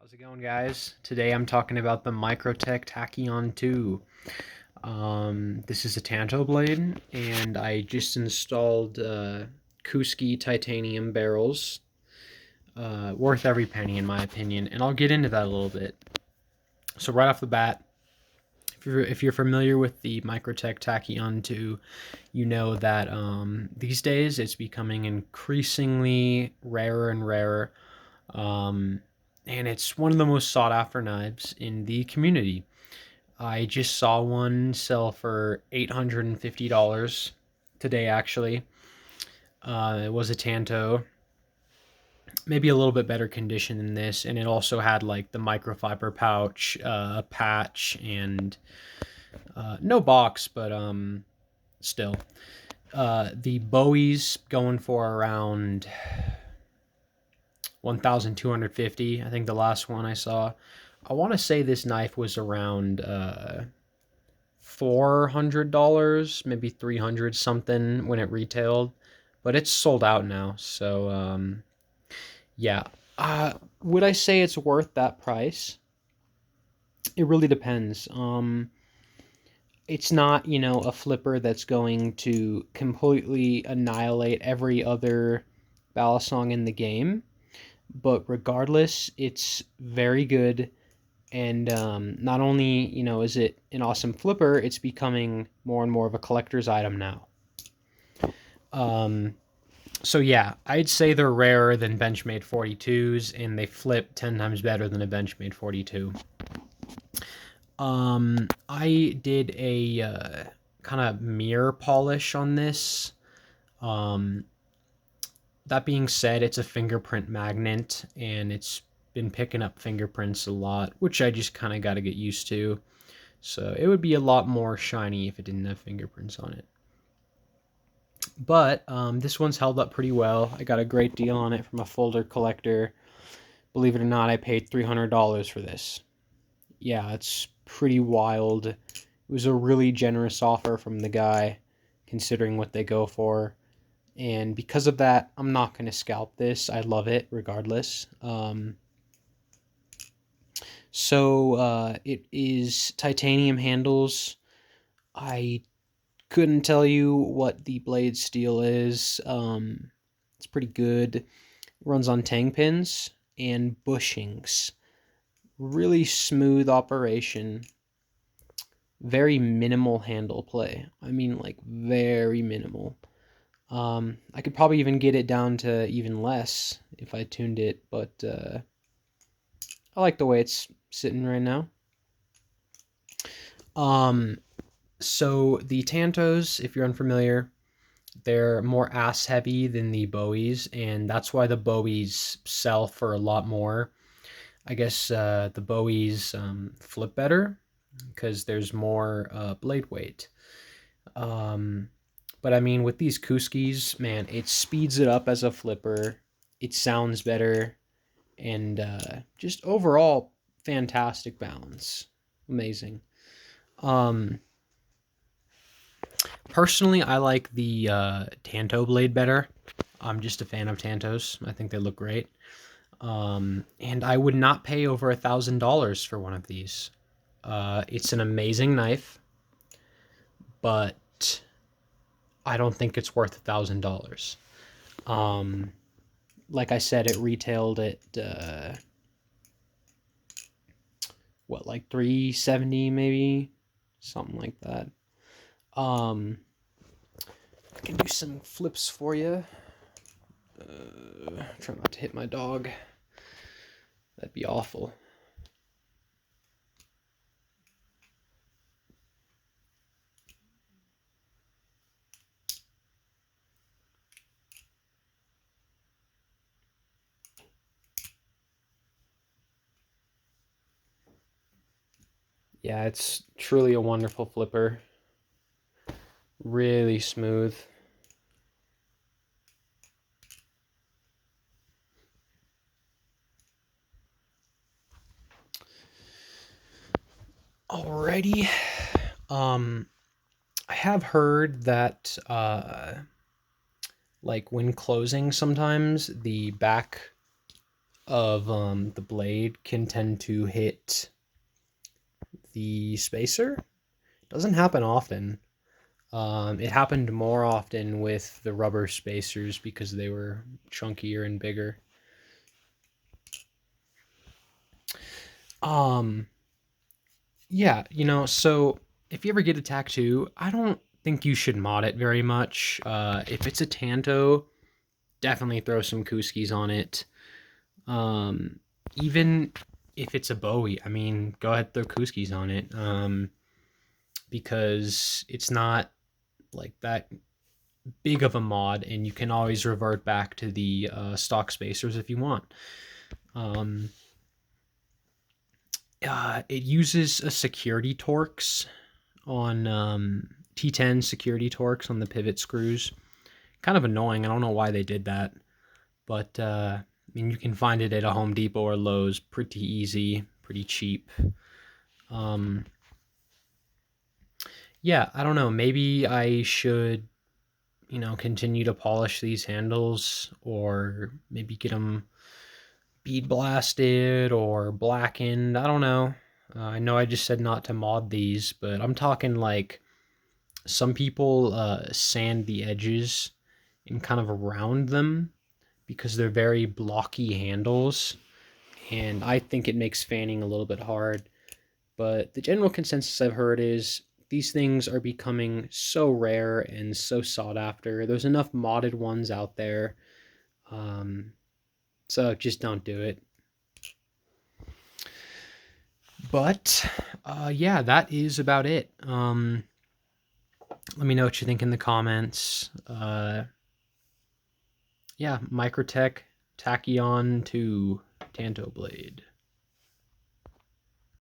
How's it going, guys? Today I'm talking about the Microtech Tachyon 2. This is a Tanto blade, and I just installed Kuski titanium barrels. Worth every penny, in my opinion, and I'll get into that a little bit. So right off the bat, if you're familiar with the Microtech Tachyon 2, you know that these days it's becoming increasingly rarer and rarer. And it's one of the most sought after knives in the community. I just saw one sell for $850 today, actually. It was a Tanto, maybe a little bit better condition than this, and it also had like the microfiber pouch, patch, and no box, but still. The Bowie's going for around 1,250. I think the last one I saw. I want to say this knife was around $400, maybe 300 something when it retailed, but it's sold out now. So yeah, would I say it's worth that price? It really depends. It's not, a flipper that's going to completely annihilate every other balisong in the game, but regardless, it's very good. And not only, is it an awesome flipper, it's becoming more and more of a collector's item now. So yeah, I'd say they're rarer than Benchmade 42s, and they flip 10 times better than a Benchmade 42. I did a kind of mirror polish on this. Um, that being said, it's a fingerprint magnet, and it's been picking up fingerprints a lot, which I just kind of got to get used to. So it would be a lot more shiny if it didn't have fingerprints on it. But this one's held up pretty well. I got a great deal on it from a folder collector. Believe it or not, I paid $300 for this. Yeah, it's pretty wild. It was a really generous offer from the guy, considering what they go for. And because of that, I'm not going to scalp this. I love it regardless. It is titanium handles. I couldn't tell you what the blade steel is. It's pretty good. It runs on tang pins and bushings. Really smooth operation. Very minimal handle play. I mean, like, very minimal. I could probably even get it down to even less if I tuned it, but I like the way it's sitting right now. So the Tantos, if you're unfamiliar, they're more ass heavy than the Bowies, and that's why the Bowies sell for a lot more. I guess the Bowies flip better because there's more blade weight. But I mean, with these Kuskis, man, it speeds it up as a flipper. It sounds better, and just overall fantastic balance. Amazing. Um, Personally, I like the Tanto blade better. I'm just a fan of Tantos. I think they look great. And I would not pay over $1,000 for one of these. It's an amazing knife, but I don't think it's worth $1,000. Like I said, it retailed at like 370 maybe, something like that. I can do some flips for you. Try not to hit my dog. That'd be awful. Yeah, it's truly a wonderful flipper. Really smooth. Alrighty. I have heard that like when closing, sometimes the back of the blade can tend to hit the spacer. Doesn't happen often. It happened more often with the rubber spacers because they were chunkier and bigger. Yeah, so if you ever get a Tach2, I don't think you should mod it very much. If it's a Tanto, definitely throw some kuskis on it. Even if it's a Bowie, I mean, go ahead, throw kuskis on it. Because it's not like that big of a mod, and you can always revert back to the stock spacers if you want. It uses a security Torx on T10 security Torx on the pivot screws. Kind of annoying. I don't know why they did that, but I mean, you can find it at a Home Depot or Lowe's pretty easy, pretty cheap. Yeah, I don't know. Maybe I should, continue to polish these handles, or maybe get them bead blasted or blackened. I don't know. I know I just said not to mod these, but I'm talking like some people sand the edges and kind of around them because they're very blocky handles, and I think it makes fanning a little bit hard. But the general consensus I've heard is these things are becoming so rare and so sought after. There's enough modded ones out there. So just don't do it. But yeah, that is about it. Let me know what you think in the comments. Yeah, Microtech Tachyon 2 Tanto Blade.